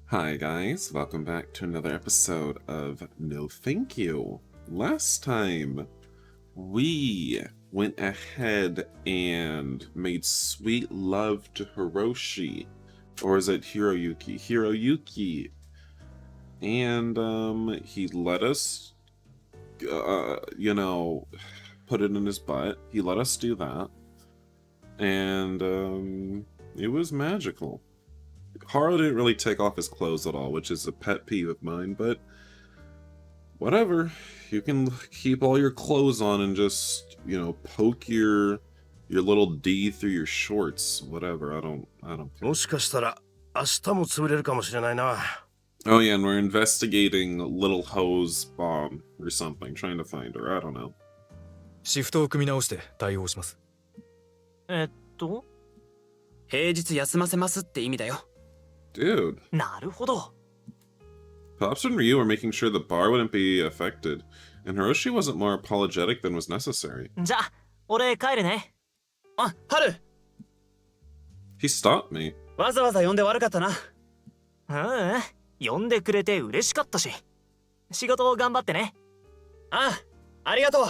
Hi guys, welcome back to another episode of No Thank You. Last time, we went ahead and made sweet love to Hiroshi. Or is it Hiroyuki? Hiroyuki. And he let us, put it in his butt. He let us do that. And it was magical. Haru didn't really take off his clothes at all, which is a pet peeve of mine, but whatever. You can keep all your clothes on and just, poke your little D through your shorts. Whatever, I don't care. もしかしたら明日も潰れるかもしれないな。 Oh yeah, and we're investigating Little Ho's bomb or something, trying to find her, I don't know. シフトを組み直して対応します。平日休ませますって意味だよ。 Dude. なるほど。 Pops and Ryu were making sure the bar wouldn't be affected, and Hiroshi wasn't more apologetic than was necessary. じゃあ、俺帰るね。あ、ハル He stopped me. わざわざ呼んで悪かったな。呼んでくれて嬉しかったし。仕事を頑張ってね。あ、ありがとう。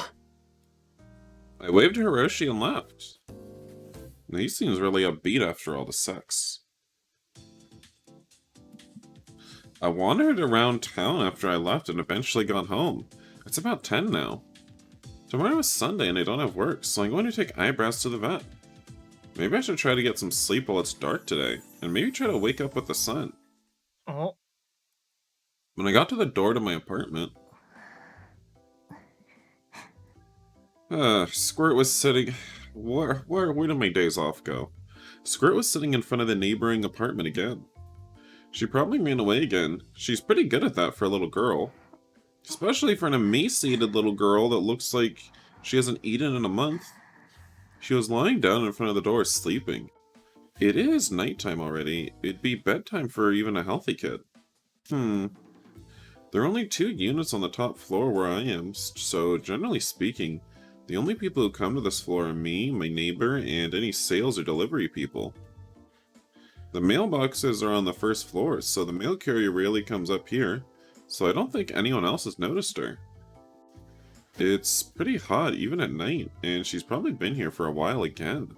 I waved to Hiroshi and left. Now, he seems really upbeat after all the sex. I wandered around town after I left and eventually got home. It's about 10 now. Tomorrow is Sunday and I don't have work, so I'm going to take eyebrows to the vet. Maybe I should try to get some sleep while it's dark today, and maybe try to wake up with the sun. When I got to the door to my apartment, Squirt was sitting... Where did my days off go? Squirt was sitting in front of the neighboring apartment again. She probably ran away again. She's pretty good at that for a little girl. Especially for an emaciated little girl that looks like she hasn't eaten in a month. She was lying down in front of the door sleeping. It is nighttime already. It'd be bedtime for even a healthy kid. There are only 2 units on the top floor where I am, so generally speaking, the only people who come to this floor are me, my neighbor, and any sales or delivery people. The mailboxes are on the first floor, so the mail carrier rarely comes up here, so I don't think anyone else has noticed her. It's pretty hot even at night, and she's probably been here for a while again.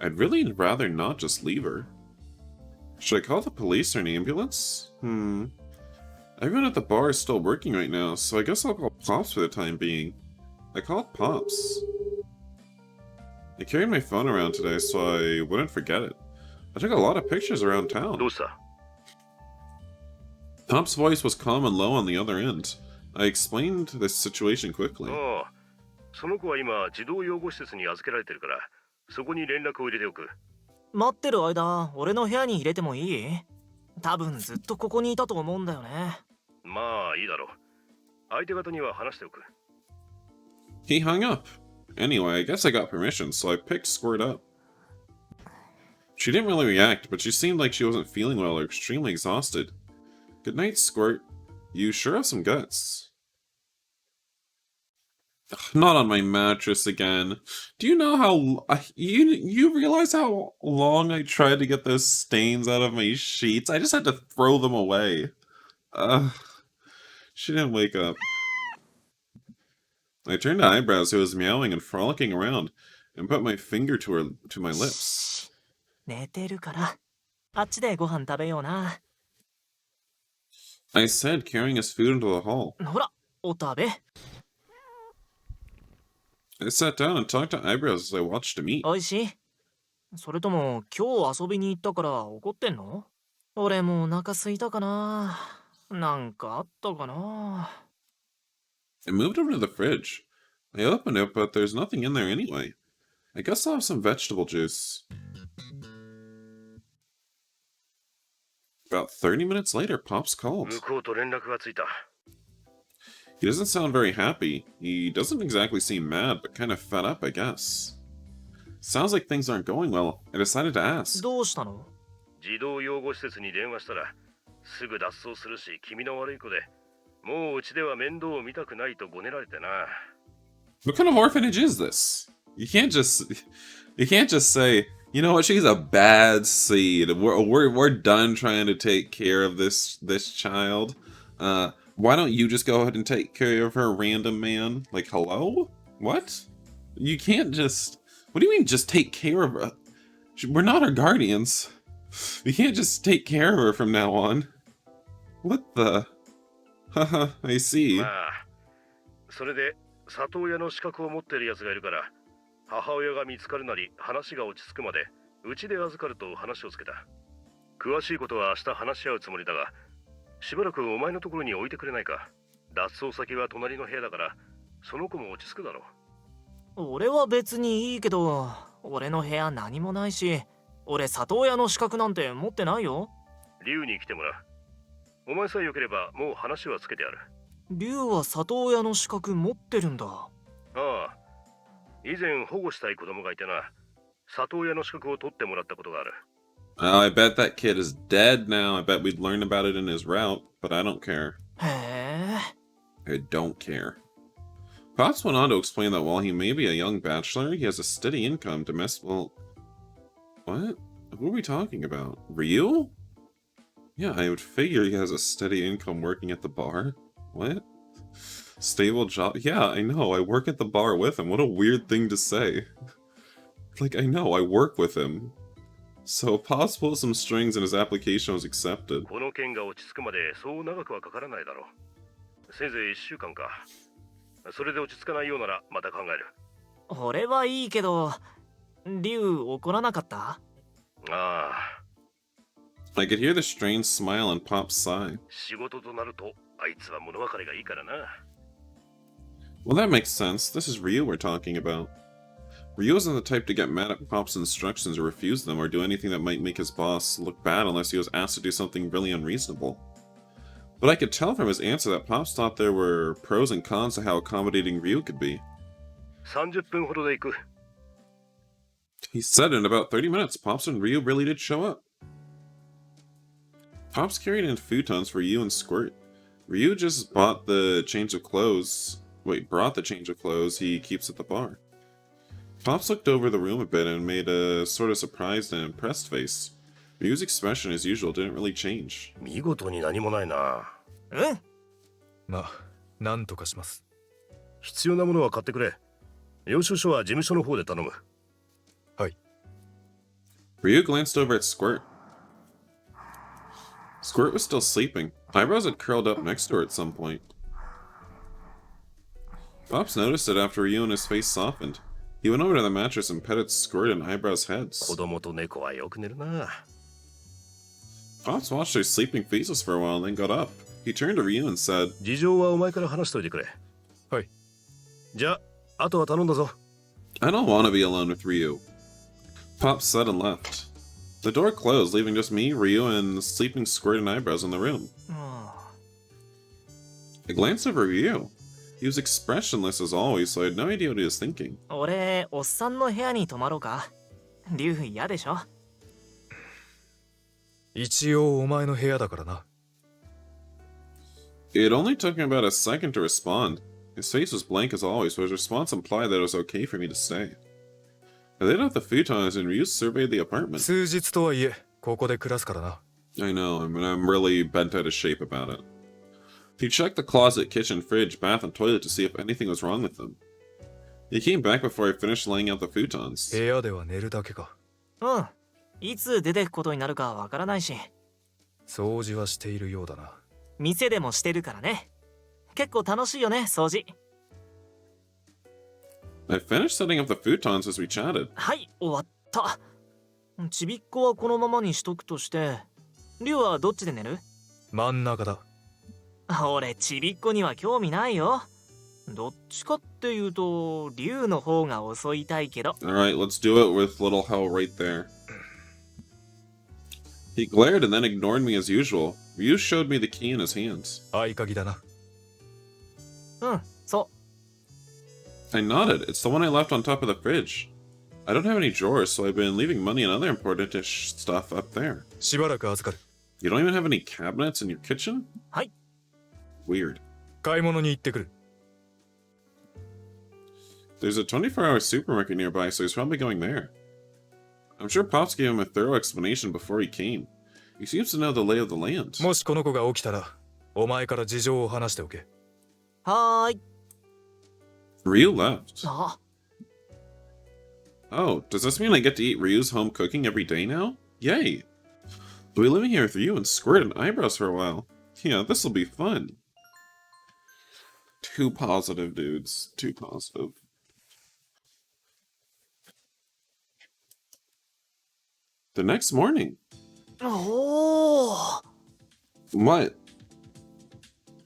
I'd really rather not just leave her. Should I call the police or an ambulance? Everyone at the bar is still working right now, so I guess I'll call Pops for the time being. I called Pops. I carried my phone around today so I wouldn't forget it. I took a lot of pictures around town. Pop's voice was calm and low on the other end. I explained the situation quickly. その子は今児童養護施設に預けられてるから、そこに連絡を入れておく。待ってる間、俺の部屋に入れてもいい？多分ずっとここにいたと思うんだよね。まあいいだろう。相手方には話しておく。 He hung up. Anyway, I guess I got permission, so I picked Squirt up. She didn't really react, but she seemed like she wasn't feeling well or extremely exhausted. Good night, Squirt. You sure have some guts. Ugh, not on my mattress again. Do you know how... You realize how long I tried to get those stains out of my sheets? I just had to throw them away. She didn't wake up. I turned to Eyebrows, who was meowing and frolicking around, and put my finger to my lips. 寝てるから、あっちでご飯食べような。I said, carrying his food into the hall. ほら、お食べ。I sat down and talked to Eyebrows as I watched him eat. おいしい？それとも今日遊びに行ったから怒ってんの？俺もお腹空いたかな。なんかあったかな。I moved over to the fridge. I opened it, but there's nothing in there anyway. I guess I'll have some vegetable juice. About 30 minutes later, Pops called. 向こうと連絡がついた。 He doesn't sound very happy. He doesn't exactly seem mad, but kind of fed up, I guess. Sounds like things aren't going well. I decided to ask. どうしたの？児童養護施設に電話したら、すぐ脱走するし、君の悪い子で、もううちでは面倒を見たくないとごねられてな。 What kind of orphanage is this? You can't just say, You know what? She's a bad seed. We're done trying to take care of this child. Why don't you just go ahead and take care of her, random man? Like, hello? What? You can't just. What do you mean, just take care of her? We're not her guardians. We can't just take care of her from now on. What the? Haha, I see. まあそれで里親の資格を持ってるやつがいるから、母親が見つかるなり話が落ち着くまでうちで預かると話をつけた。詳しいことは明日話し合うつもりだが、しばらくお前のところに置いてくれないか。脱走先は隣の部屋だから、その子も落ち着くだろう。俺は別にいいけど、俺の部屋何もないし、俺里親の資格なんて持ってないよ。竜に来てもらう。お前さえよければもう話はつけてある。竜は里親の資格持ってるんだ。ああ、以前保護したい子供がいてな、里親の資格を取ってもらったことがある。Oh, I bet that kid is dead now. I bet we'd learn about it in his route, but I don't care. へえ。 I don't care. Pops went on to explain that while he may be a young bachelor, he has a steady income domestic. Well, what? Who are we talking about? Ryu? Yeah, I would figure he has a steady income working at the bar. What? Stable job? Yeah, I know. I work at the bar with him. What a weird thing to say. Like, I know. I work with him. So, Pops pulled some strings and his application was accepted. この件が落ち着くまでそう長くはかからないだろう。せいぜい1週間か。それで落ち着かないようならまた考える。俺はいいけど、竜怒らなかった？ああ。I could hear the strange smile in Pop's sigh. 仕事となるとあいつは物別れがいいからな。Well, that makes sense. This is Ryu we're talking about. Ryu isn't the type to get mad at Pop's instructions or refuse them or do anything that might make his boss look bad unless he was asked to do something really unreasonable. But I could tell from his answer that Pops thought there were pros and cons to how accommodating Ryu could be. 30分ほどで行く。He said in about 30 minutes, Pops and Ryu really did show up. Pops carried in futons for Ryu and Squirt. Ryu just brought the change of clothes he keeps at the bar. Pops looked over the room a bit and made a sort of surprised and impressed face. Ryu's expression, as usual, didn't really change. 見事に何もないな。うん。まあ、なんとかします。必要なものは買ってくれ。領収書は事務所の方で頼む。はい。Ryu glanced over at Squirt. Squirt was still sleeping. Eyebrows had curled up next to her at some point. Pops noticed it after Ryu and his face softened. He went over to the mattress and petted Squirt and Eyebrows' heads. 子供と猫はよく寝るな。Pops watched their sleeping faces for a while and then got up. He turned to Ryu and said, 事情はお前から話しといてくれ。はい。じゃあ、あとは頼んだぞ。I don't want to be alone with Ryu. Pops said and left. The door closed, leaving just me, Ryu, and sleeping Squirt and Eyebrows in the room. うん。 I glanced over Ryu. He was expressionless as always, so I had no idea what he was thinking. 俺、おっさんの部屋に泊まろうか。竜嫌でしょ？一応お前の部屋だからな。It only took him about a second to respond. His face was blank as always, but his response implied that it was okay for me to stay. I laid out the futons and Ryu surveyed the apartment. 数日とはいえ、ここで暮らすからな。I know, I'm really bent out of shape about it. He checked the closet, kitchen, fridge, bath, and toilet to see if anything was wrong with them. He came back before I finished laying out the futons. 部屋では寝るだけか。うん。いつ出てくことになるかわからないし。掃除はしているようだな。店でもしてるからね。結構楽しいよね、掃除。I finished setting up the futons as we chatted. はい、終わった。ちびっこはこのままにしとくとして、竜はどっちで寝る？真ん中だ。俺、ちびっこには興味ないよ。どっちかっていうと、竜の方が襲いたいけど。Alright, let's do it with little hell right there. He glared and then ignored me as usual. Ryu showed me the key in his hands. 合鍵だな。うん、そ I nodded. It's the one I left on top of the fridge. I don't have any drawers, so I've been leaving money and other important-ish stuff up there. しばらく預かる。You don't even have any cabinets in your kitchen? う。はい。Weird. 買い物に行ってくる。There's a 24-hour supermarket nearby, so he's probably going there. I'm sure Pops gave him a thorough explanation before he came. He seems to know the lay of the land. もしこの子が起きたらお前から事情を話しておけ。はーい。 Ryu left. あ、 Oh, does this mean I get to eat Ryu's home cooking every day now? Yay! We'll be living here with Ryu and Squirt and Eyebrows for a while. Yeah, this'll be fun. Too positive, dudes. Too positive. The next morning. おー。 What?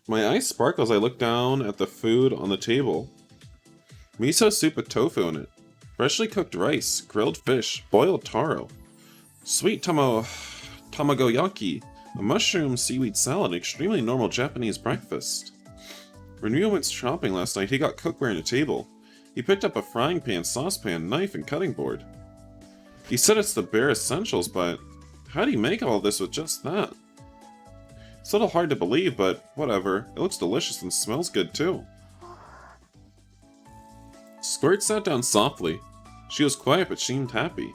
My eyes sparkle as I look down at the food on the table. Miso soup with tofu in it. Freshly cooked rice, grilled fish, boiled taro. Sweet tamagoyaki, a mushroom seaweed salad, an extremely normal Japanese breakfast. When Ryu went shopping last night, he got cookware and a table. He picked up a frying pan, saucepan, knife, and cutting board. He said it's the bare essentials, but how do you make all this with just that? It's a little hard to believe, but whatever. It looks delicious and smells good too. Squirt sat down softly. She was quiet, but seemed happy.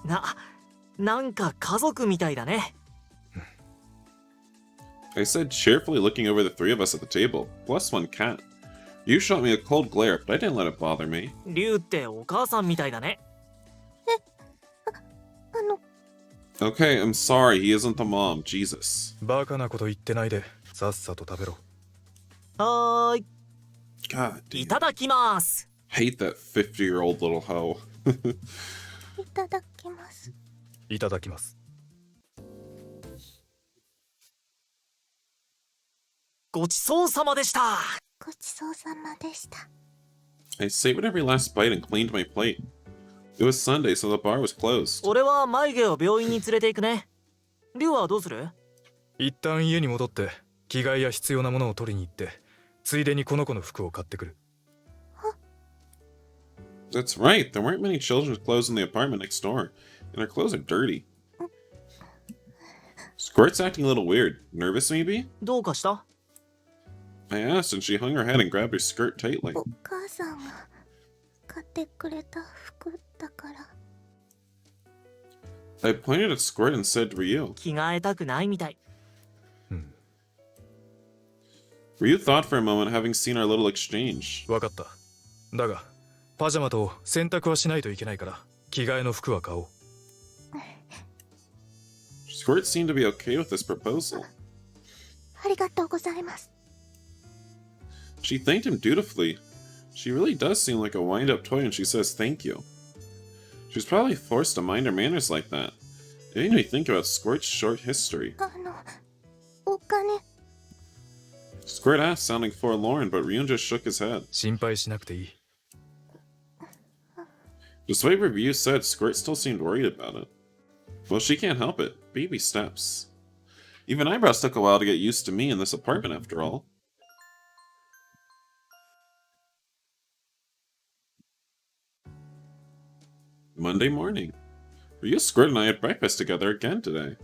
なんか家族みたいだね。 I said cheerfully, looking over the three of us at the table, plus one cat. You shot me a cold glare, but I didn't let it bother me. リュウってお母さんみたいだね。Okay, I'm sorry, he isn't the mom, Jesus. バカなこと言ってないでさっさと食べろ。はーい。 God い damn. ただきます。 Hate that 50-year-old little hoe. いただきます。いただきます。ごちそうさまでした。ごちそうさまでした。 I savored every last bite and cleaned my plate. It was Sunday, so the bar was closed. 俺は眉毛を病院に連れて行くね。リュウはどうする？一旦家に戻って着替えや必要なものを取りに行って、ついでにこの子の服を買ってくる。That's right, there weren't many children's clothes in the apartment next door, and our clothes are dirty. Squirt's acting a little weird. Nervous, maybe? どうかした？ I asked, and she hung her head and grabbed her skirt tightly. お母さんが買ってくれた服だから。 I pointed at Squirt and said to Ryu. 着替えたくないみたい。 Ryu thought for a moment, having seen our little exchange. わかった。だがパジャマと洗濯はしないといけないから着替えの服は買おう。Squirt seemed to be okay with this proposal. ありがとうございます。 She thanked him dutifully. She really does seem like a wind-up toy when she says thank you. She was probably forced to mind her manners like that. It made me think about Squirt's short history. お金。 Squirt asked, sounding forlorn, but Ryun just shook his head. 心配しなくていい。 Despite what Ryu said, Squirt still seemed worried about it. Well, she can't help it. Baby steps. Even Eyebrows took a while to get used to me in this apartment, after all. Monday morning. Ryu, Squirt, and I had breakfast together again today.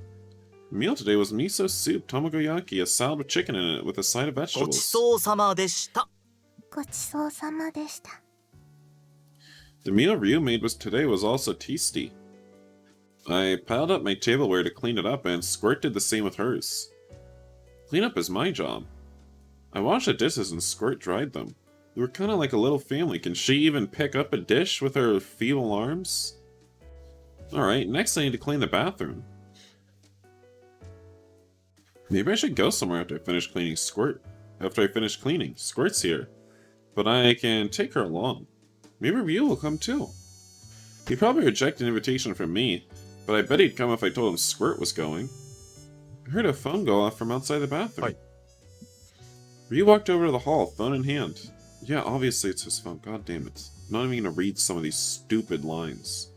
The meal today was miso soup, tamagoyaki, a salad with chicken in it with a side of ごち vegetables. そうさまでした。ごちそうさまでした。 The meal Ryu made today was also tasty. I piled up my tableware to clean it up, and Squirt did the same with hers. Cleanup is my job. I washed the dishes and Squirt dried them. We were kind of like a little family. Can she even pick up a dish with her feeble arms? Alright, next I need to clean the bathroom. Maybe I should go somewhere after I finish cleaning Squirt. After I finish cleaning, Squirt's here. But I can take her along. Maybe Ryu will come too. He'd probably reject an invitation from me, but I bet he'd come if I told him Squirt was going. I heard a phone go off from outside the bathroom. Hi. Ryu walked over to the hall, phone in hand. Yeah, obviously it's his phone, god damn it. I'm not even gonna read some of these stupid lines.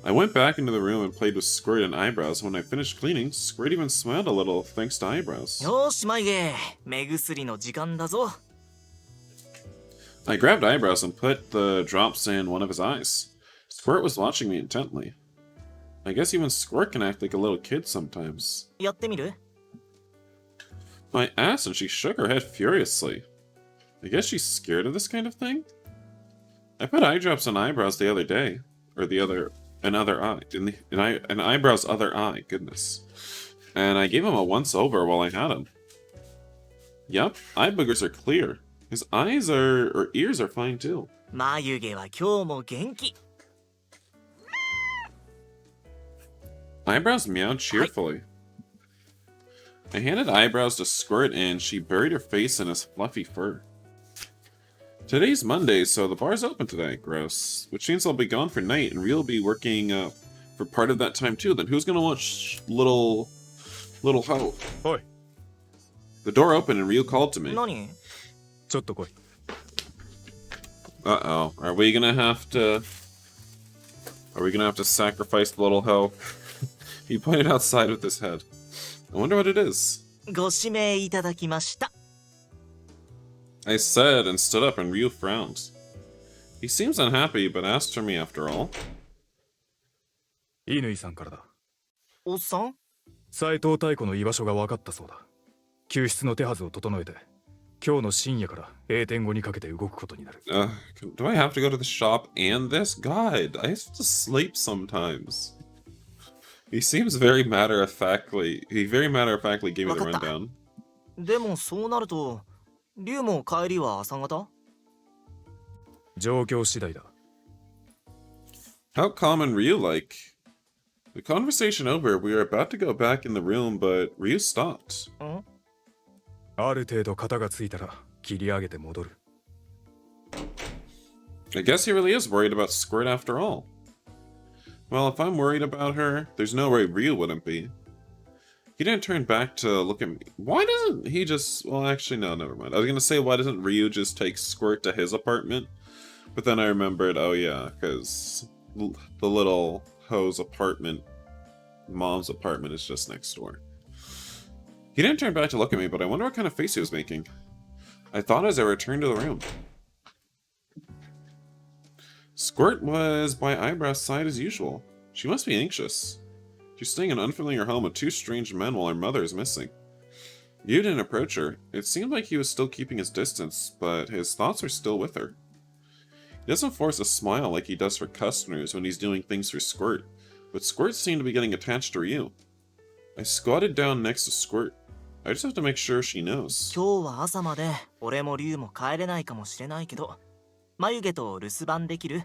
I went back into the room and played with Squirt and Eyebrows. When I finished cleaning, Squirt even smiled a little thanks to Eyebrows. よーし眉毛、目薬の時間だぞ。 I grabbed Eyebrows and put the drops in one of his eyes. Squirt was watching me intently. I guess even Squirt can act like a little kid sometimes. やってみる？ I asked and she shook her head furiously. I guess she's scared of this kind of thing? I put eye drops on Eyebrows the other day. Or the other another eye. An eyebrow's other eye. Goodness. And I gave him a once-over while I had him. Yep, eye boogers are clear. His eyes or ears are fine too. 眉毛は今日も元気。 Eyebrows meowed cheerfully. I handed Eyebrows to Squirt and she buried her face in his fluffy fur. Today's Monday, so the bar's open today. Gross. Which means I'll be gone for night and Real will be working for part of that time too. Then who's gonna watch Little Ho? Oi. The door opened and Real called to me. 何？ちょっと来い。 Uh-oh. Are we gonna have to sacrifice the Little Ho? He pointed outside with his head. I wonder what it is. ご指名いただきました。 I said and stood up and Ryu frowned. He seems unhappy, but asked for me after all. 乾さんからだ。おっさん？斎藤太子の居場所が分かったそうだ。救出の手はずを整えて、今日の深夜から栄転後にかけて動くことになる。Do I have to go to the shop and this? God, I have to sleep sometimes. He seems very matter-of-factly. He very matter-of-factly gave me the rundown. でもそうなると、龍も帰りは朝方？状況次第だ。How calm and Ryu-like. The conversation over, we were about to go back in the room, but Ryu stopped. ん？ある程度型がついたら切り上げて戻る。I guess he really is worried about Squirt after all. Well, if I'm worried about her, there's no way Ryu wouldn't be. He didn't turn back to look at me. Why doesn't he just... Well, actually, no, never mind. I was gonna say, why doesn't Ryu just take Squirt to his apartment? But then I remembered, oh yeah, because the little Ho's apartment, mom's apartment, is just next door. He didn't turn back to look at me, but I wonder what kind of face he was making. I thought as I returned to the room. Squirt was by Eyebrow's side as usual. She must be anxious. She's staying in an unfamiliar home with two strange men while her mother is missing. Yu didn't approach her. It seemed like he was still keeping his distance, but his thoughts were still with her. He doesn't force a smile like he does for customers when he's doing things for Squirt, but Squirt seemed to be getting attached to Ryu. I squatted down next to Squirt. I just have to make sure she knows. 今日は朝まで俺も龍も帰れないかもしれないけど、眉毛と留守番できる？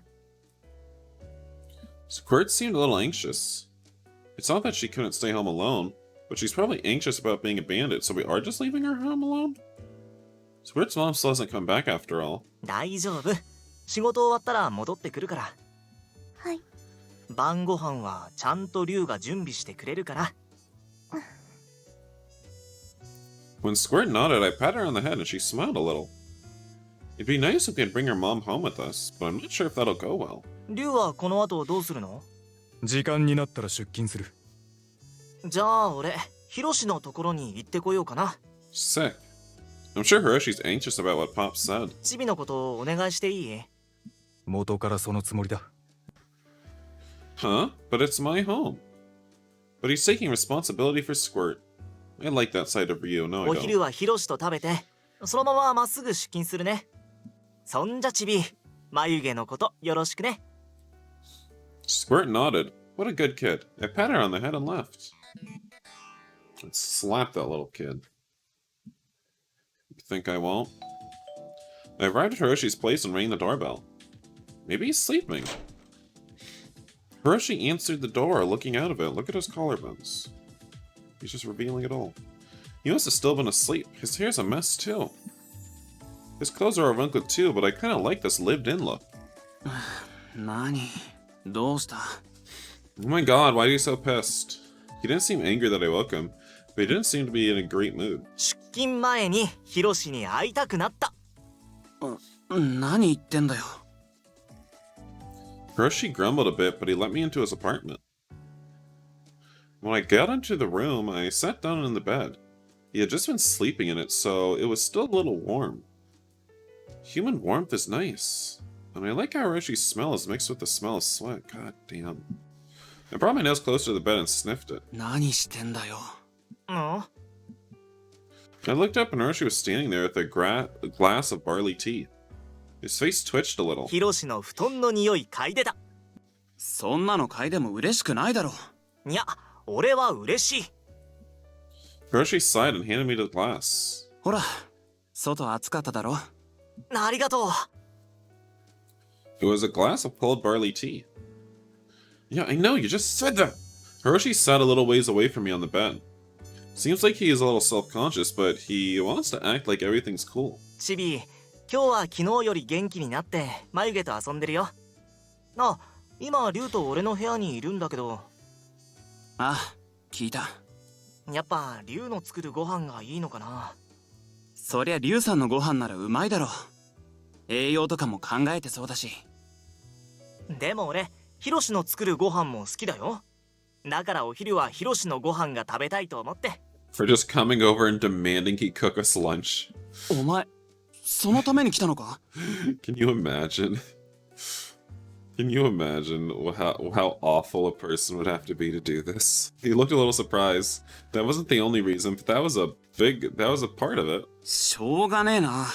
Squirt seemed a little anxious. It's not that she couldn't stay home alone, but she's probably anxious about being a bandit, so we are just leaving her home alone? Squirt's mom still hasn't come back after all. 大丈夫。仕事終わったら戻ってくるから。はい。晩ご飯はちゃんと龍が準備してくれるから。When Squirt nodded, I patted her on the head and she smiled a little. It'd be nice if we could bring her mom home with us, but I'm not sure if that'll go well. 龍はこの後どうするの？時間になったら出勤する。じゃあ俺、ヒロシのところに行ってこようかな。Sick. I'm sure Hiroshi's anxious about what Pop said. チビのことをお願いしていい？元からそのつもりだ。Huh? But it's my home. But he's taking responsibility for Squirt. I like that side of Ryu, no I お昼 don't. はヒロシと食べて、そのまままっすぐ出勤するね。そんじゃチビ、眉毛のことよろしくね。Squirt nodded. What a good kid. I patted her on the head and left. Let's slap that little kid. You think I won't? I arrived at Hiroshi's place and rang the doorbell. Maybe he's sleeping. Hiroshi answered the door, looking out of it. Look at his collarbones. He's just revealing it all. He must have still been asleep. His hair's a mess, too. His clothes are wrinkled, too, but I kind of like this lived-in look. 何？どうした？ Oh my god, why are you so pissed? He didn't seem angry that I woke him, but he didn't seem to be in a great mood. 出勤前にヒロシに会いたくなった。何言ってんだよ。Hiroshi grumbled a bit, but he let me into his apartment. When I got into the room, I sat down in the bed. He had just been sleeping in it, so it was still a little warm. Human warmth is nice. And I like how Hiroshi's smell is mixed with the smell of sweat. God damn. I brought my nose closer to the bed and sniffed it. 何してんだよ。ん？ I looked up and Hiroshi was standing there with a glass of barley tea. His face twitched a little. ヒロシの布団の匂い嗅いでた。そんなの嗅いでも嬉しくないだろ。いや、俺は嬉しい。 Hiroshi sighed and handed me the glass. ほら、外暑かっただろ。ありがとう。 It was a glass of cold barley tea. Yeah, I know, you just said that! Hiroshi sat a little ways away from me on the bed. Seems like he is a little self-conscious, but he wants to act like everything's cool. チビ、今日は昨日より元気になって眉毛と遊んでるよ。あ、今リュウと俺の部屋にいるんだけど。あ、聞いた。やっぱリュウの作るご飯がいいのかな。そりゃリュウさんのご飯ならうまいだろ。栄養とかも考えてそうだし。でも俺ヒロシの作るご飯も好きだよ。だからお昼はヒロシのご飯が食べたいと思って。 For just coming over and demanding he cook us lunch. お前、そのために来たのか？ Can you imagine? Can you imagine how awful a person would have to be to do this? He looked a little surprised. That wasn't the only reason, but that was a part of it. しょうがねえな。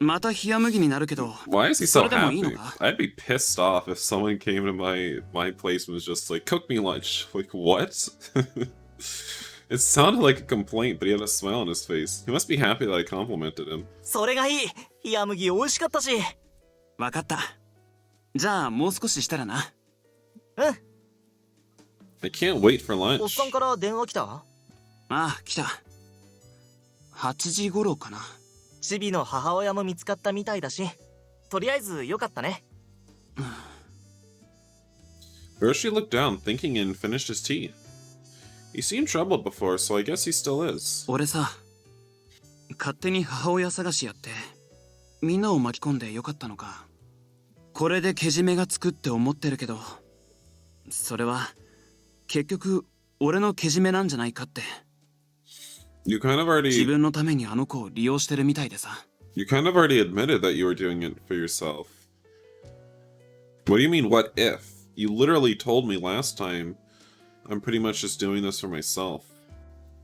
また冷麦になるけど。 Why is he そ so れでもいいの happy? か？ I'd be pissed off if someone came to my place and was just like, cook me lunch. Like, what? It sounded like a complaint, but he had a smile on his face. He must be happy that I complimented him. それがいい。冷麦美味しかったし。わかった。じゃあもう少ししたらな。うん。 I can't wait for おっ lunch. さんから電話来た？ああ、来た。8時頃かな。チビの母親も見つかったみたいだし、とりあえずよかったね。Hiroshi looked down, thinking, and finished his tea. He seemed troubled before, so I guess he still is. 俺さ、勝手に母親探しやって、みんなを巻き込んでよかったのか。これでけじめがつくって思ってるけど、それは結局俺のけじめなんじゃないかって。You kind of 自 already 分のためにあの子を利用してるみたいでさ。you kind of already admitted that you were doing it for yourself. What do you mean, what if? You literally told me last time I'm pretty much just doing this for myself.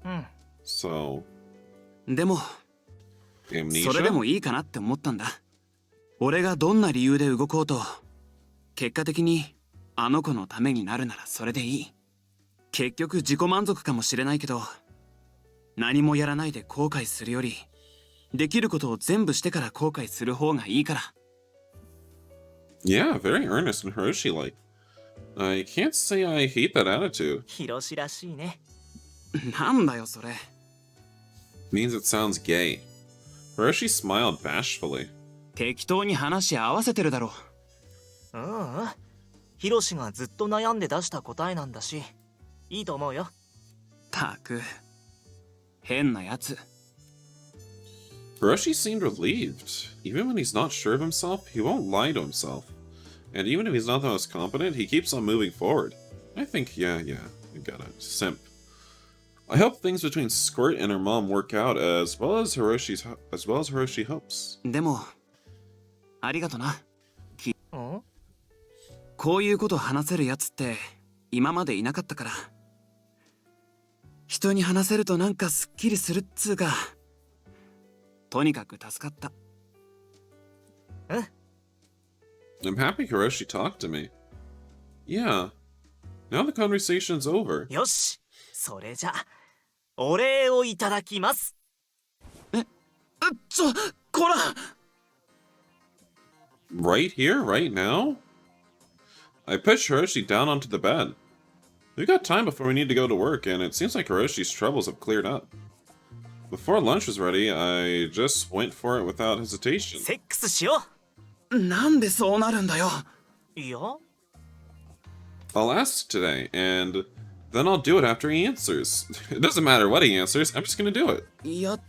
うん。 So, でも、それで amnesia? もいいかなって思ったんだ。俺がどんな理由で動こうと、結果的にあの子のためになるならそれでいい。結局自己満足かもしれないけど、何もやらないで後悔するより、できることを全部してから後悔する方がいいから。Yeah, very earnest and Hiroshi-like. I can't say I hate that attitude. ヒロシらしいね。なんだよそれ。Means it sounds gay. Hiroshi smiled bashfully. 適当に話合わせてるだろ。うんうん。ヒロシがずっと悩んで出した答えなんだし、いいと思うよ。たく、変なやつ。Hiroshi seemed relieved. Even when he's not sure of himself, he won't lie to himself. And even if he's not the most competent, he keeps on moving forward. I think, yeah, I got it. Simp. I hope things between Squirt and her mom work out as well as Hiroshi hopes. でも、ありがとな。うん？こういうこと話せるやつって今までいなかったから。人に話せるとなんかすっきりするっつうか。とにかく助かった。うん。 I'm happy Hiroshi talked to me. Yeah. Now the conversation's over. よし。それじゃ、お礼をいただきます。こら Right here, right now? I pushed Hiroshi down onto the bed. We got time before we need to go to work, and it seems like Hiroshi's troubles have cleared up. Before lunch was ready, I just went for it without hesitation. セックスしよなんでそうなるんだよ。う。いや、 I'll ask today, and then I'll do it after he answers. It doesn't matter what he answers, I'm just gonna do it. いやっ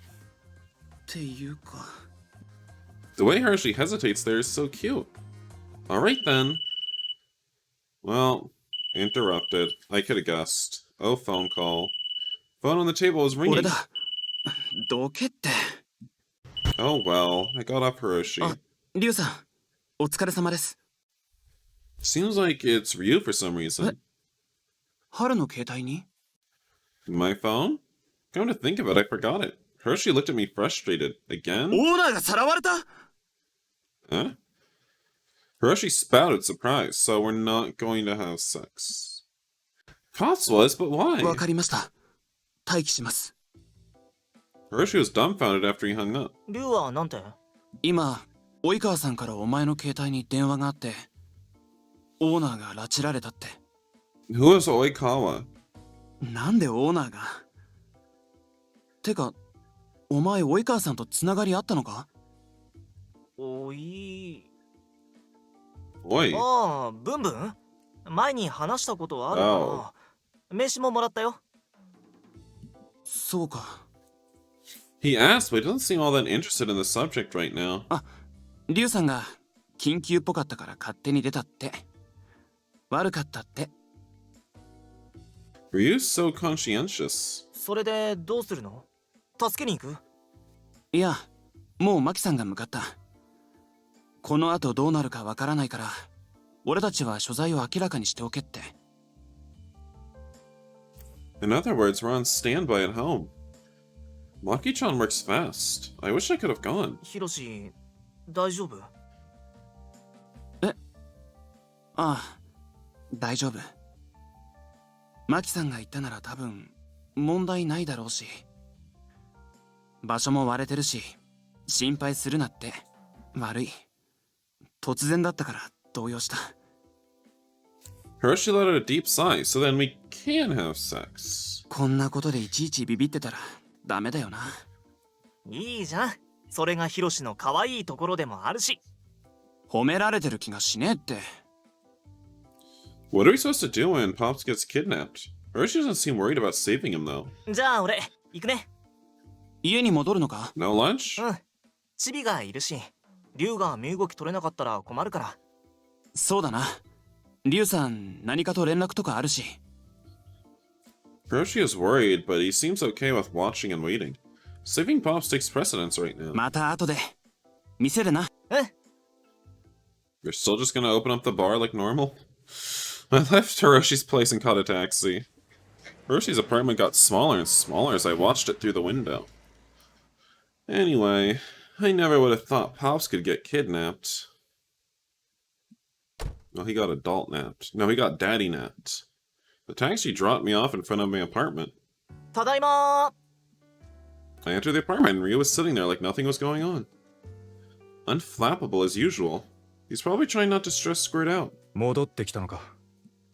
ていうか。The way Hiroshi hesitates there is so cute. Alright then. Well, interrupted. I could have guessed. Oh, phone call. Phone on the table was 俺 ringing. だ。どけって。 Oh well, I got up Hiroshi. あ、リュウさん、お疲れ様です。 Seems like it's Ryu for some reason. 春の携帯に My phone? Come to think of it, I forgot it. Hiroshi looked at me frustrated. オ Again? ーナーがさらわれた Huh? Hiroshi spouted surprise, so we're not going to have sex. Pops was, but why? わかりました。待機します。 Hiroshi was dumbfounded after he hung up. リュウはなんて？今、及川さんからお前の携帯に電話があって、オーナーが拉致られたって。Who is Oikawa? なんでオーナーが？てか、お前及川さんとつながりあったのか？おい。 Oi. ああ、ブンブン？前に話したことあるかな。名刺ももらったよ。そうか。 He asked, but he doesn't seem all that interested in the subject right now. あ、リュウさんが緊急っぽかったから勝手に出たって。悪かったって。 Were you so conscientious? それでどうするの？助けに行く？いや、もうマキさんが向かった。この後どうなるかわからないから、俺たちは所在を明らかにしておけって。 In other words, we're on standby at home. Maki-chan works fast. I wish I could have gone. ヒロシ、大丈夫？ああ、大丈夫。マキさんが言ったなら多分問題ないだろうし。場所も割れてるし、心配するなって。悪い。突然だったから動揺した。 Hiroshi let out a deep sigh, so then we can have sex. こんなことでいちいちビビってたらダメだよな。いいじゃん。それがヒロシの可愛いところでもあるし。褒められてる気がしねえって。 What are we supposed to do when Pops gets kidnapped? Hiroshi doesn't seem worried about saving him, though. じゃあ俺、行くね。家に戻るのか？ No lunch? うん。チビがいるし、リュウが身動き取れなかったら困るから。そうだな。リュウさん、何かと連絡とかあるし。 Hiroshi is worried, but he seems okay with watching and waiting. Saving Pops takes precedence right now. また後で。店でな。うん。 You're still just gonna open up the bar like normal? I left Hiroshi's place and caught a taxi. Hiroshi's apartment got smaller and smaller as I watched it through the window. Anyway, I never would have thought Pops could get kidnapped. No, he got adult napped. No, he got daddy napped. The taxi dropped me off in front of my apartment. ただいまー。 I entered the apartment and Ryu was sitting there like nothing was going on. Unflappable as usual. He's probably trying not to stress Squirt out. 戻ってきたのか。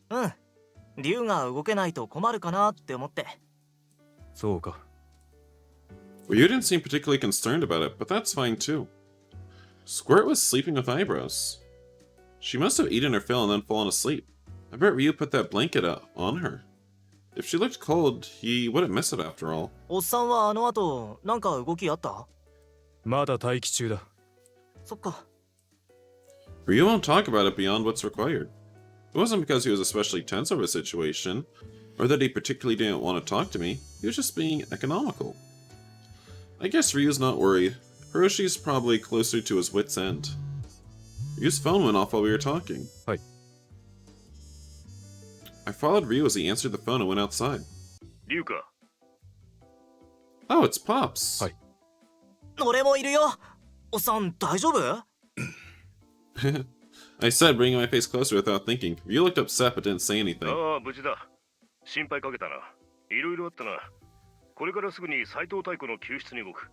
うん。リュウが動けないと困るかなって思って。そうか。Ryu didn't seem particularly concerned about it, but that's fine too. Squirt was sleeping with eyebrows. She must have eaten her fill and then fallen asleep. I bet Ryu put that blanket on her. If she looked cold, he wouldn't miss it after all. おっさんはあの後、なんか動きあった？まだ待機中だ。そっか。Ryu won't talk about it beyond what's required. It wasn't because he was especially tense over the situation, or that he particularly didn't want to talk to me. He was just being economical. I guess Ryu's not worried. Hiroshi's probably closer to his wit's end. Ryu's phone went off while we were talking. Hi. I followed Ryu as he answered the phone and went outside. リュウか。 Oh, it's Pops. Hi. 俺もいるよ。おっさん大丈夫？ I said, bringing my face closer without thinking. Ryu looked upset but didn't say anything. ああ、無事だ。心配かけたな。いろいろあったな。これからすぐに斎藤太子の救出に動く。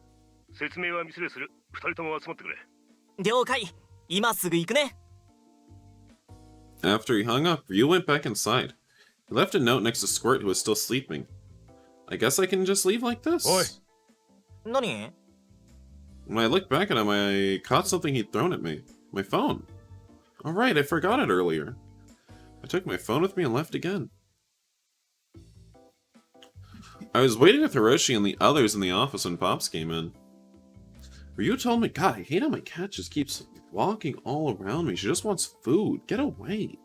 説明は店でする。二人とも集まってくれ。了解。今すぐ行くね。 After he hung up, Ryu went back inside. He left a note next to Squirt, who was still sleeping. I guess I can just leave like this? Oi. 何？ When I looked back at him, I caught something he'd thrown at me. My phone. Oh right, I forgot it earlier. I took my phone with me and left again. I was waiting with Hiroshi and the others in the office when Pops came in. Ryu told me, God, I hate how my cat just keeps walking all around me. She just wants food. Get away.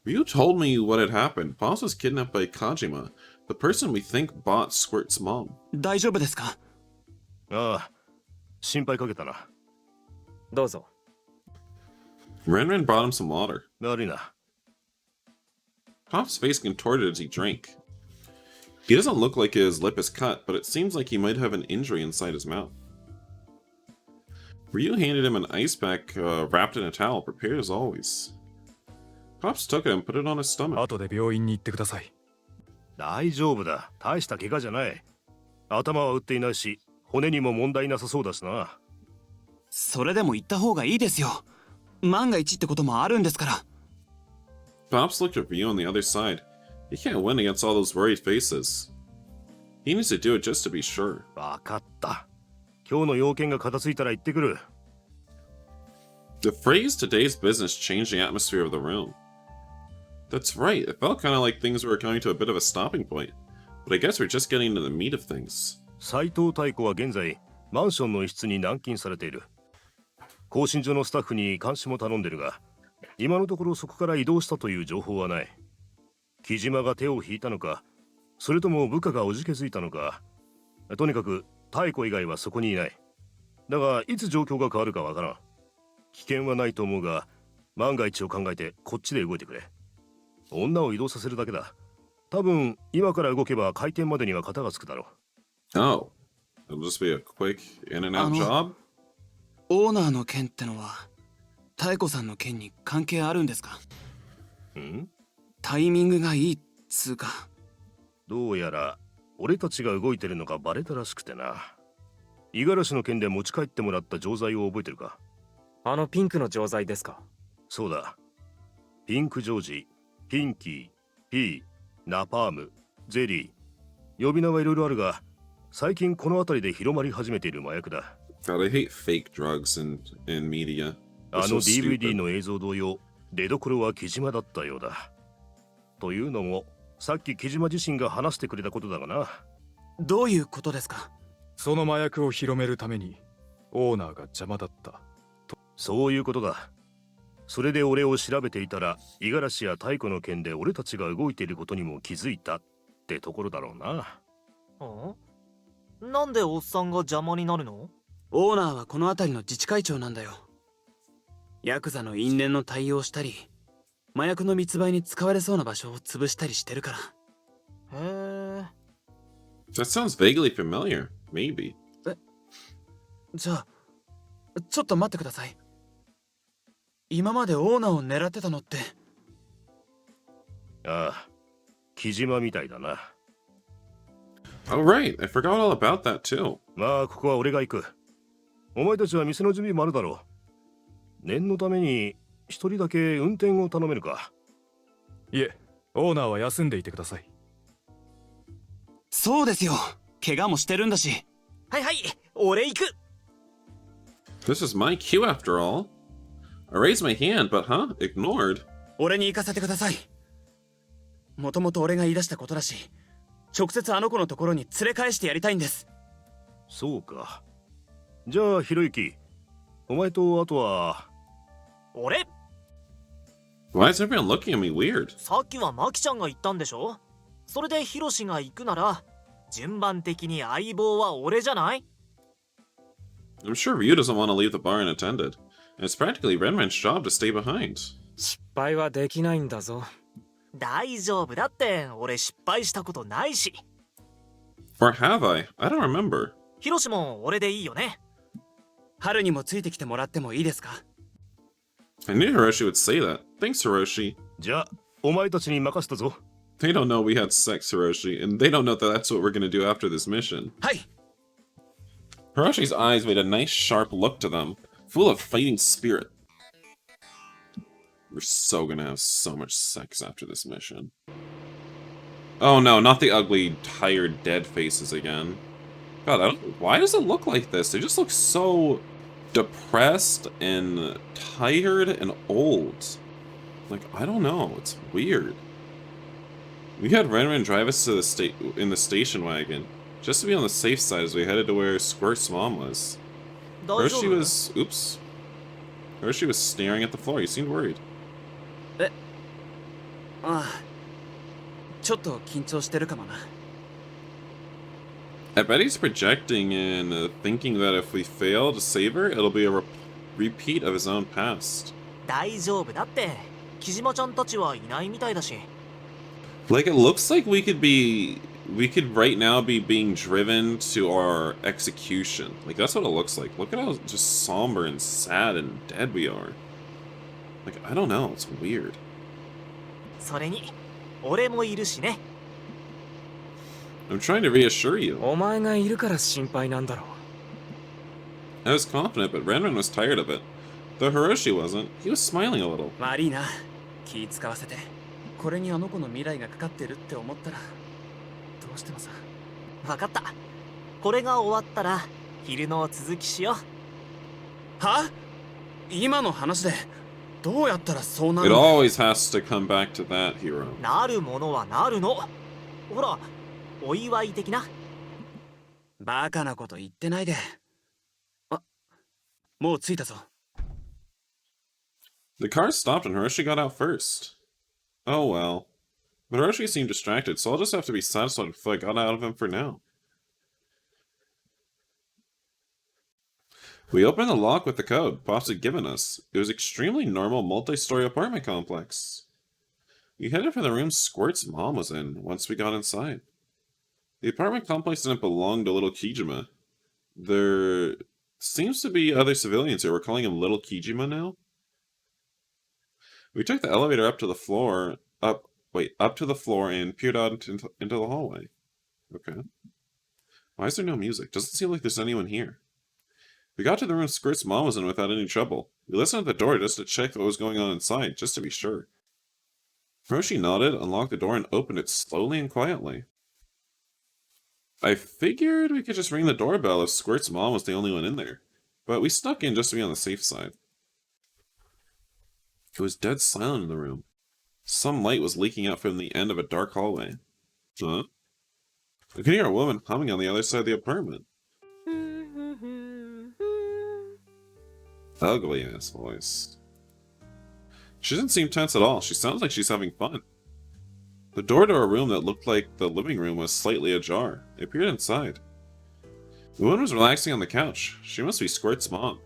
Ryu told me what had happened. Pops was kidnapped by Kajima, the person we think bought Squirt's mom. 大丈夫ですか？ああ、心配かけたな。どうぞ。 Renren brought him some water. 悪いな。 Pop's face contorted as he drank. He doesn't look like his lip is cut, but it seems like he might have an injury inside his mouth. Ryu handed him an ice pack wrapped in a towel, prepared as always. Pops took it and put it on his stomach. 後で病院に行ってください。大丈夫だ。大した怪我じゃない。頭は打っていないし、骨にも問題なさそうだしな。それでも行った方がいいですよ。万が一ってこともあるんですから。Pops looked at Ryu on the other side. He can't win against all those worried faces. He needs to do it just to be sure. わかった。今日の要件が片付いたら行ってくる。The phrase today's business changed the atmosphere of the room. That's right, it felt kind of like things were coming to a bit of a stopping point. But I guess we're just getting to the meat of things. 斉藤太子は現在、マンションの一室に軟禁されている。更新所のスタッフに監視も頼んでるが、今のところそこから移動したという情報はない。木島が手を引いたのか、それとも部下がおじけづいたのか。とにかく太子以外はそこにいない。だがいつ状況が変わるかわからん。危険はないと思うが、万が一を考えてこっちで動いてくれ。女を移動させるだけだ。多分今から動けば開店までには型がつくだろう。Oh, it'll just be a quick in and out job? オーナーの件ってのは妙子さんの件に関係あるんですか？ん？タイミングがいいっつうか。どうやら俺たちが動いてるのがバレたらしくてな。五十嵐の件で持ち帰ってもらった錠剤を覚えてるか？あのピンクの錠剤ですか？そうだ。ピンクジョージ、ピンキー、ピー、ナパーム、ゼリー。呼び名はいろいろあるが、最近この辺りで広まり始めている麻薬だ。God, I hate fake drugs in media. あ They're の so DVD stupid. の映像同様、出どころは木島だったようだ。というのも、さっき木島自身が話してくれたことだがな。どういうことですか？その麻薬を広めるためにオーナーが邪魔だった。そういうことだ。それで俺を調べていたら、五十嵐や太子の件で俺たちが動いていることにも気づいたってところだろうな。なんでおっさんが邪魔になるの？オーナーはこの辺りの自治会長なんだよ。ヤクザの因縁の対応したり、麻薬の密売に使われそうな場所を潰したりしてるから。へえ。That sounds vaguely familiar. Maybe. じゃあちょっと待ってください。今までオーナーを狙ってたのって。ああ、木島みたいだな。Oh, right. I forgot all about that too. まあここは俺が行く。お前たちは店の準備もあるだろう。念のために一人だけ運転を頼めるか？いえ、オーナーは休んでいてください。そうですよ。怪我もしてるんだし。はいはい、俺行く。This is my cue after all. I raised my hand, but ignored. 俺に行かせてください。もともと俺が言い出したことだし、直接あの子のところに連れ返してやりたいんです。そうか。じゃあひろゆき、お前とあとは。俺？ Why is everyone looking at me weird? さっきはマキちゃんが言ったんでしょ？それでヒロシが行くなら順番的に相棒は俺じゃない？ I'm sure Ryu doesn't want to leave the bar unattended, and it's practically Renman's job to stay behind. 失敗はできないんだぞ。大丈夫だって、俺失敗したことないし。 Or have I? I don't remember. ヒロシも俺でいいよね。春にもついてきてもらってもいいですか？ I knew Hiroshi would say that. Thanks, Hiroshi. じゃあお前たちに任せたぞ。They don't know we had sex, Hiroshi, and they don't know that that's what we're gonna do after this mission. はい。Hiroshi's eyes made a nice sharp look to them, full of fighting spirit. We're so gonna have so much sex after this mission. Oh no, not the ugly, tired, dead faces again. God, why does it look like this? They just look so depressed and tired and old. Like, I don't know, it's weird. We had Renren drive us to the in the station wagon, just to be on the safe side as we headed to where Squirt's mom was. Hiroshi was... Oops. Hiroshi was staring at the floor. He seemed worried. ああ、ちょっと緊張してるかもな。I bet he's projecting and thinking that if we fail to save her, it'll be a repeat of his own past. 大丈夫だって。木島ちゃんたちはいないみたいだし。Like, it looks like we could be we could right now be being driven to our execution. Like, that's what it looks like. Look at how just somber and sad and dead we are. Like, I don't know, it's weird. それに俺もいるしね。 I'm trying to reassure you. お前がいるから心配なんだろう。 I was confident, but Renren was tired of it. Though Hiroshi wasn't, he was smiling a little. 悪いな、気使わせて。これにあの子の未来がかかってるって思ったら、どうしてもさ。分かった。これが終わったら昼の続きしよう。は？今の話でどうやったらそうな It るの？ always has to come back to that hero. なるものはなるの。ほら、お祝い的な。バカなこと言ってないで。あ、もう着いたぞ。The car stopped and Hiroshi got out first. Oh well. But Hiroshi seemed distracted, so I'll just have to be satisfied with what I got out of him for now. We opened the lock with the code Pops had given us. It was extremely normal multi-story apartment complex. We headed for the room Squirt's mom was in once we got inside. The apartment complex didn't belong to little Kijima. There seems to be other civilians here. We're calling him Little Kijima now. We took the elevator up to the floor, up to the floor and peered out into the hallway. Okay. Why is there no music? Doesn't seem like there's anyone here. We got to the room Squirt's mom was in without any trouble. We listened at the door just to check what was going on inside, just to be sure. Hiroshi nodded, unlocked the door, and opened it slowly and quietly. I figured we could just ring the doorbell if Squirt's mom was the only one in there, but we snuck in just to be on the safe side. It was dead silent in the room. Some light was leaking out from the end of a dark hallway. Huh? I could hear a woman humming on the other side of the apartment. Ugly ass voice. She doesn't seem tense at all. She sounds like she's having fun. The door to a room that looked like the living room was slightly ajar. It appeared inside. The woman was relaxing on the couch. She must be Squirt's mom.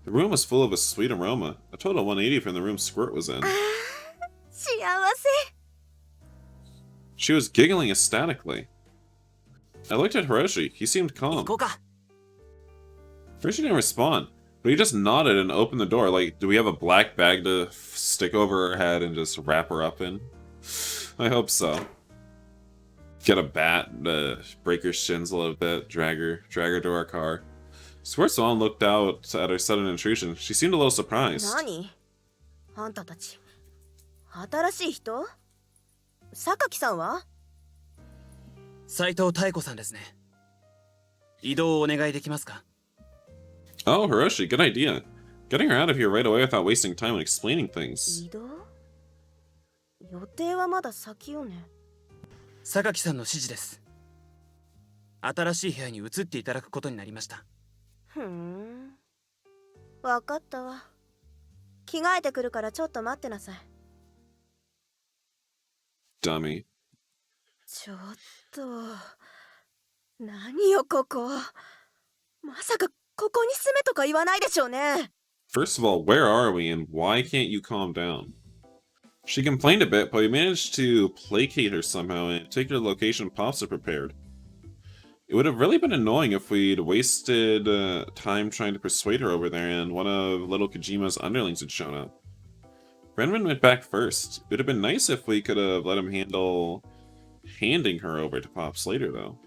The room was full of a sweet aroma, a total 180 from the room Squirt was in. She was giggling ecstatically. I looked at Hiroshi. He seemed calm. 行こうか。 Hiroshi didn't respond, but he just nodded and opened the door. Like, do we have a black bag to stick over her head and just wrap her up in? I hope so. Get a bat, break her shins a little bit, drag her to our car. Squirt's mom looked out at our sudden intrusion. She seemed a little surprised. 何？あんたたち。新しい人？榊さんは？斉藤妙子さんですね。移動をお願いできますか？ Oh, Hiroshi, good idea. Getting her out of here right away without wasting time and explaining things. 移動？予定はまだ先よね。榊さんの指示です。新しい部屋に移っていただくことになりました。ふーん。わかったわ。着替えてくるからちょっと待ってなさい。 Dummy. ちょっと。何よここ。まさかここに住めとか言わないでしょうね。 First of all, where are we and why can't you calm down? She complained a bit, but we managed to placate her somehow and take her to the location Pops had prepared. It would have really been annoying if we'd wasted time trying to persuade her over there and one of little Kojima's underlings had shown up. Renman went back first. It would have been nice if we could have let him handle handing her over to Pops later, though.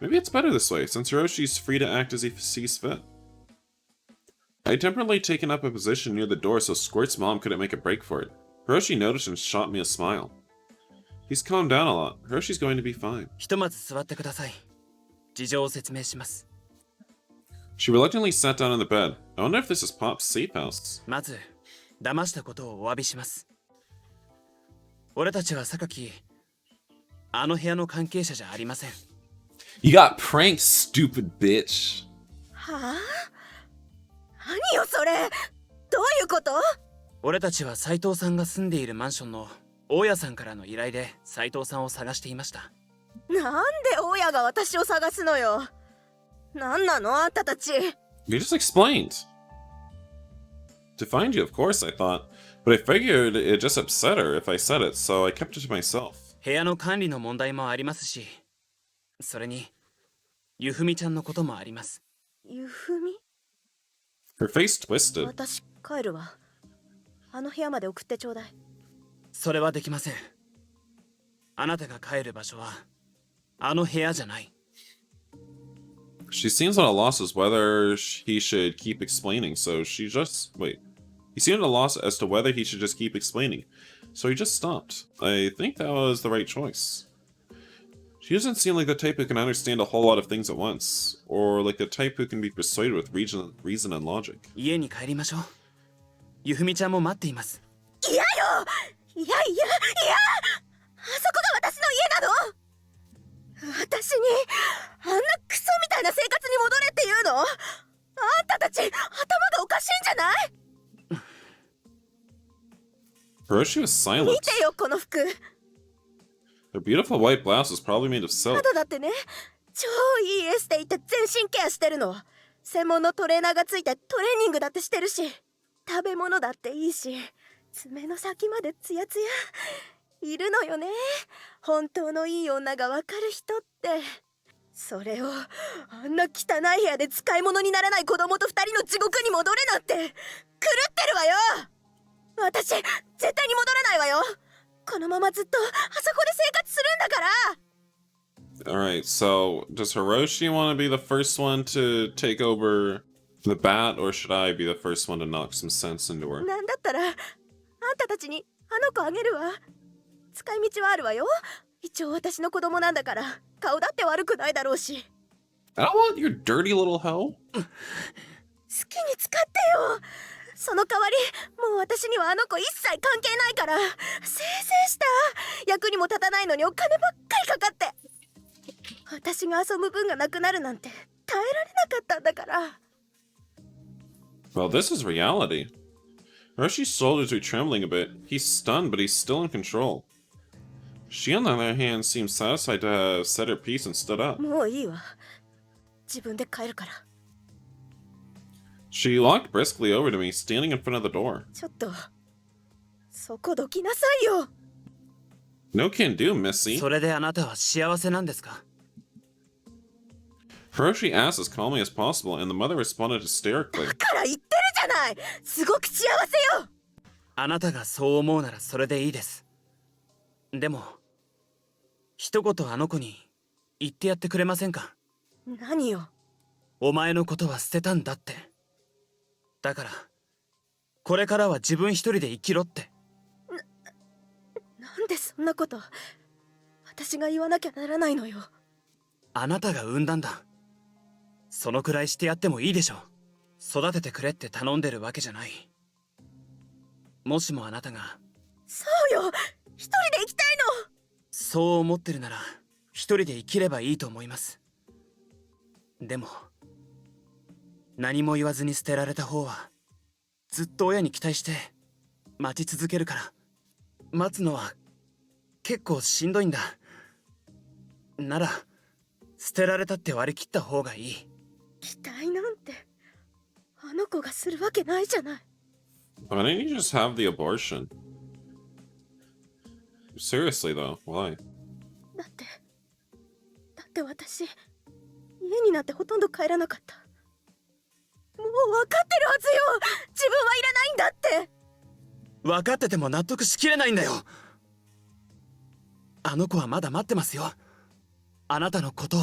Maybe it's better this way, since Hiroshi's free to act as he sees fit. I had temporarily taken up a position near the door so Squirt's mom couldn't make a break for it. Hiroshi noticed and shot me a smile. He's calmed down a lot. Hiroshi's going to be fine. ひとまず座ってください。事情を説明します。 She reluctantly sat down on the bed. I wonder if this is Pop's safe house. まず、騙したことをお詫びします。俺たちは榊、あの部屋の関係者じゃありません。You got pranked, stupid bitch. はあ？何よそれ。どういうこと？俺たちは斉藤さんが住んでいるマンションの大家さんからの依頼で斉藤さんを探していました。なんで大家が私を探すのよ。なんなのあんたたち。 You just explained. To find you, of course, I thought. But I figured it just upset her if I said it, so I kept it to myself. 部屋の管理の問題もありますし、それにゆふみちゃんのこともあります。ゆふみ？ Her face twisted. 私帰るわ。あの部屋まで送ってちょうだい。それはできません。あなたが帰る場所はあの部屋じゃない。She seems at a loss as whether he should keep explaining, so she just... Wait. He seemed at a loss as to whether he should just keep explaining, so he just stopped. I think that was the right choice. She doesn't seem like the type who can understand a whole lot of things at once, or like the type who can be persuaded with reason and logic. 家に帰りましょう。ゆふみちゃんも待っています。嫌よ。いやあそこが私の家なの。私にあんなクソみたいな生活に戻れっていうの？あんたたち頭がおかしいんじゃない？ Hiroshi was silent. 見てよこの服。 Her beautiful white blouse was probably made of silk. 肌だってね、超いいエステ行って全身ケアしてるの。専門のトレーナーがついてトレーニングだってしてるし、食べ物だっていいし、爪の先までツヤツヤ。いるのよね、本当のいい女がわかる人って。それをあんな汚い部屋で使い物にならない子供と二人の地獄に戻れなんて狂ってるわよ。私絶対に戻らないわよ。このままずっとあそこで生活するんだから。 Alright, so does Hiroshi want to be the first one to take over the bat, or should I be the first one to knock some sense into her? なんだったらあんたたちにあの子あげるわ。使い道はあるわよ。一応私の子供なんだから顔だって悪くないだろうし。 I don't want your dirty little hoe. 好きに使ってよ。その代わりもう私にはあの子一切関係ないから。せいせいした。役にも立たないのにお金ばっかりかかって。私が遊ぶ分がなくなるなんて耐えられなかったんだから。 Well, this is reality. Hiroshi's shoulders are trembling a bit. He's stunned, but he's still in control. She, on the other hand, seems satisfied to have said her piece and stood up. もういいわ。自分で帰るから。 She walked briskly over to me, standing in front of the door. ちょっとそこどきなさいよ。 No can do, Missy. それであなたは幸せなんですか？ Hiroshi asked as calmly as possible, and the mother responded hysterically. だから言ってるじゃない。すごく幸せよ。あなたがそう思うならそれでいいです。でも一言あの子に言ってやってくれませんか？何よ。お前のことは捨てたんだって。だからこれからは自分一人で生きろって。なんでそんなこと私が言わなきゃならないのよ。あなたが産んだんだ。そのくらいしてやってもいいでしょ。育ててくれって頼んでるわけじゃない。もしもあなたがそうよ、一人で生きたいの。そう思ってるなら一人で生きればいいと思います。でも何も言わずに捨てられた方はずっと親に期待して待ち続けるから。待つのは結構しんどいんだ。なら捨てられたって割り切った方がいい。期待なんてあの子がするわけないじゃない。 Why didn't you just have the abortion? Seriously though, why? だって私家になってほとんど帰らなかった。もう分かってるはずよ。自分はいらないんだって。分かってても納得しきれないんだよ。あの子はまだ待ってますよ。あなたのことを。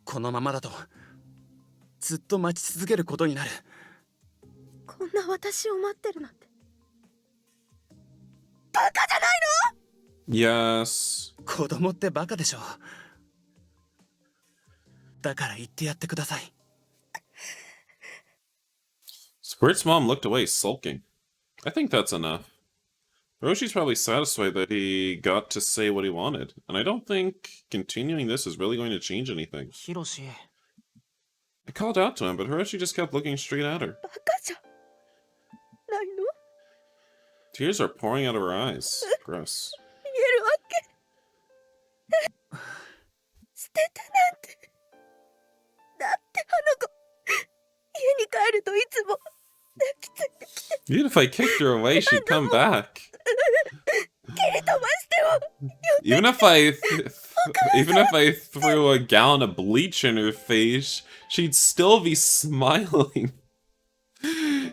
このままだとずっと待ち続けることになる。こんな私を待ってるなんてバカじゃないの？ Yes. 子供ってバカでしょ。だから言ってやってください。Squirt's mom looked away, sulking. I think that's enough. Hiroshi's probably satisfied that he got to say what he wanted, and I don't think continuing this is really going to change anything. ヒロシ、 I called out to him, but Hiroshi just kept looking straight at her. バカじゃないの？ Tears are pouring out of her eyes. Gross. 言えるわけ。捨てたなんて。だってあの子家に帰るといつも抱きついてきて。 Even if I kicked her away, she'd come back. 蹴り飛ばして even if even if I threw a gallon of bleach in her face, she'd still be smiling.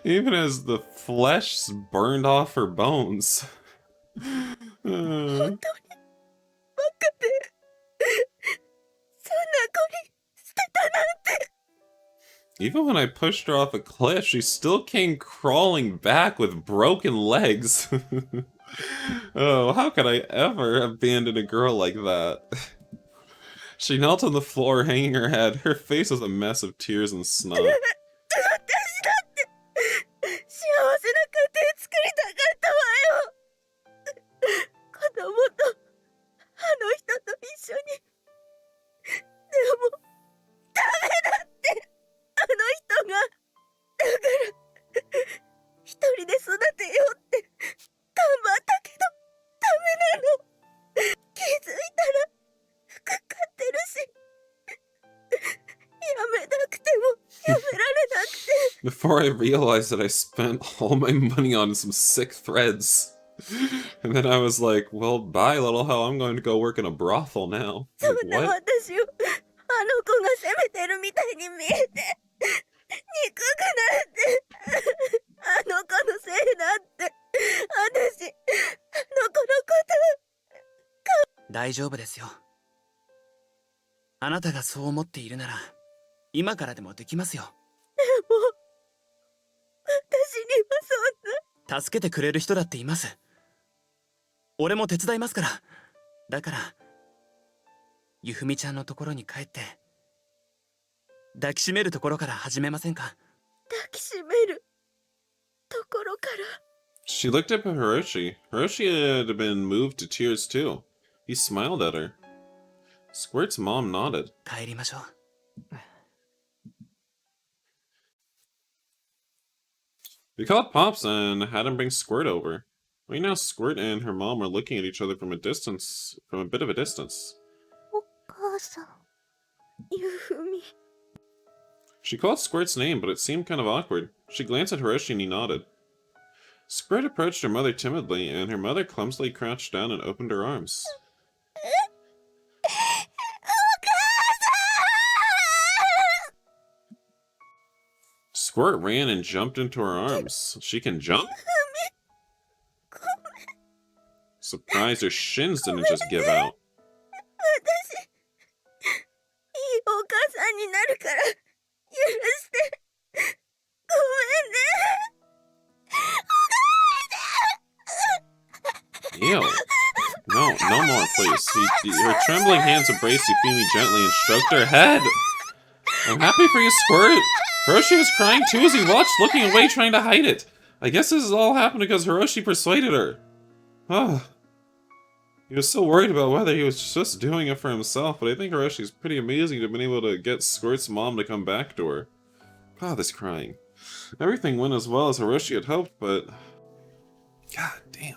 Even as the flesh burned off her bones. 本当にバカでそんな子に捨てたなんて。 Even when I pushed her off a cliff, she still came crawling back with broken legs. Oh, how could I ever abandon a girl like that? She knelt on the floor, hanging her head. Her face was a mess of tears and snot. 私だって幸せな家庭作りたかったわよ。子供とあの人と一緒に。でもダメだってあの人が。だから一人で育てようって頑張ったけどダメなの。気づいたら服買ってるし。やめなくてもやめられなくて。 Before I realized that I spent all my money on some sick threads. And then I was like, well, bye, little hoe, I'm going to go work in a brothel now. そ Like, んな what? 私をあの子が責めてるみたいに見えて憎くなってあの子のせいだって私あの子のこと大丈夫ですよ。あなたがそう思っているなら今からでもできますよ。もう私にはそんな。助けてくれる人だっています。俺も手伝いますから。だからゆふみちゃんのところに帰って抱きしめるところから始めませんか？抱きしめるところから。 She looked up at Hiroshi. Hiroshi had been moved to tears too. He smiled at her. Squirt's mom nodded. 帰りましょう。We called Pops and had him bring Squirt over. Right now, Squirt and her mom were looking at each other from a bit of a distance. お母さん。ゆふみ。 She called Squirt's name, but it seemed kind of awkward. She glanced at Hiroshi and he nodded. Squirt approached her mother timidly, and her mother clumsily crouched down and opened her arms. Squirt ran and jumped into her arms. She can jump? Surprised her shins didn't just give out. 私いいお母さんになるから許してごめんね。 Ew. No more, please. Her trembling hands embraced Hifumi gently and stroked her head. I'm happy for you, Squirt. Hiroshi was crying too as he watched, looking away, trying to hide it. I guess this has all happened because Hiroshi persuaded her. Oh. He was so worried about whether he was just doing it for himself, but I think Hiroshi's pretty amazing to have been able to get Squirt's mom to come back to her. Ah, this crying. Everything went as well as Hiroshi had hoped, but... God damn.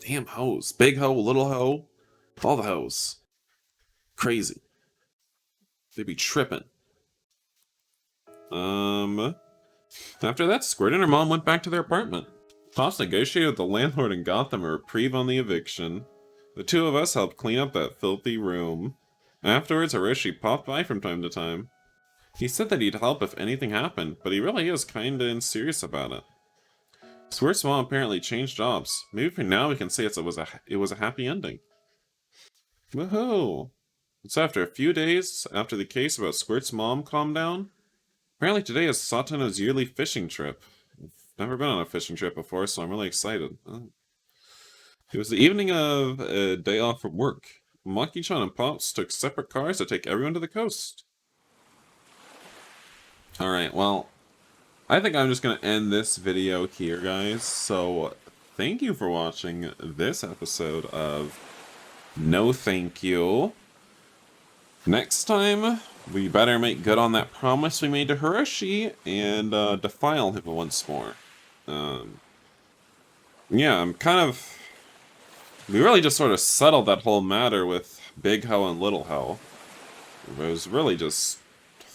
Damn hoes. Big hoe, little hoe. All the hoes. Crazy. They be tripping. After that, Squirt and her mom went back to their apartment. Pops negotiated with the landlord and got them a reprieve on the eviction. The two of us helped clean up that filthy room. Afterwards, Hiroshi popped by from time to time. He said that he'd help if anything happened, but he really is kinda serious about it. Squirt's mom apparently changed jobs. Maybe for now we can say it was a happy ending. Woohoo! It's after a few days after the case about Squirt's mom calmed down. Apparently today is Satano's yearly fishing trip. I've never been on a fishing trip before, so I'm really excited. It was the evening of a day off from work. Maki-chan and Pops took separate cars to take everyone to the coast. Alright, well, I think I'm just going to end this video here, guys. So, thank you for watching this episode of No Thank You. Next time, we better make good on that promise we made to Hiroshi and defile him once more. Yeah, we really just sort of settled that whole matter with Big Ho and Little Ho. It was really just,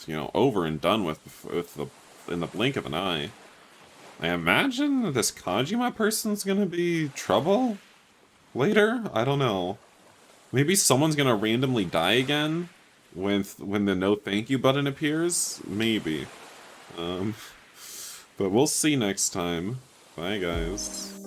over and done with in the blink of an eye. I imagine this Kajima person's gonna be trouble. later? I don't know. Maybe someone's gonna randomly die again when the no thank you button appears? Maybe. But we'll see next time. Bye, guys.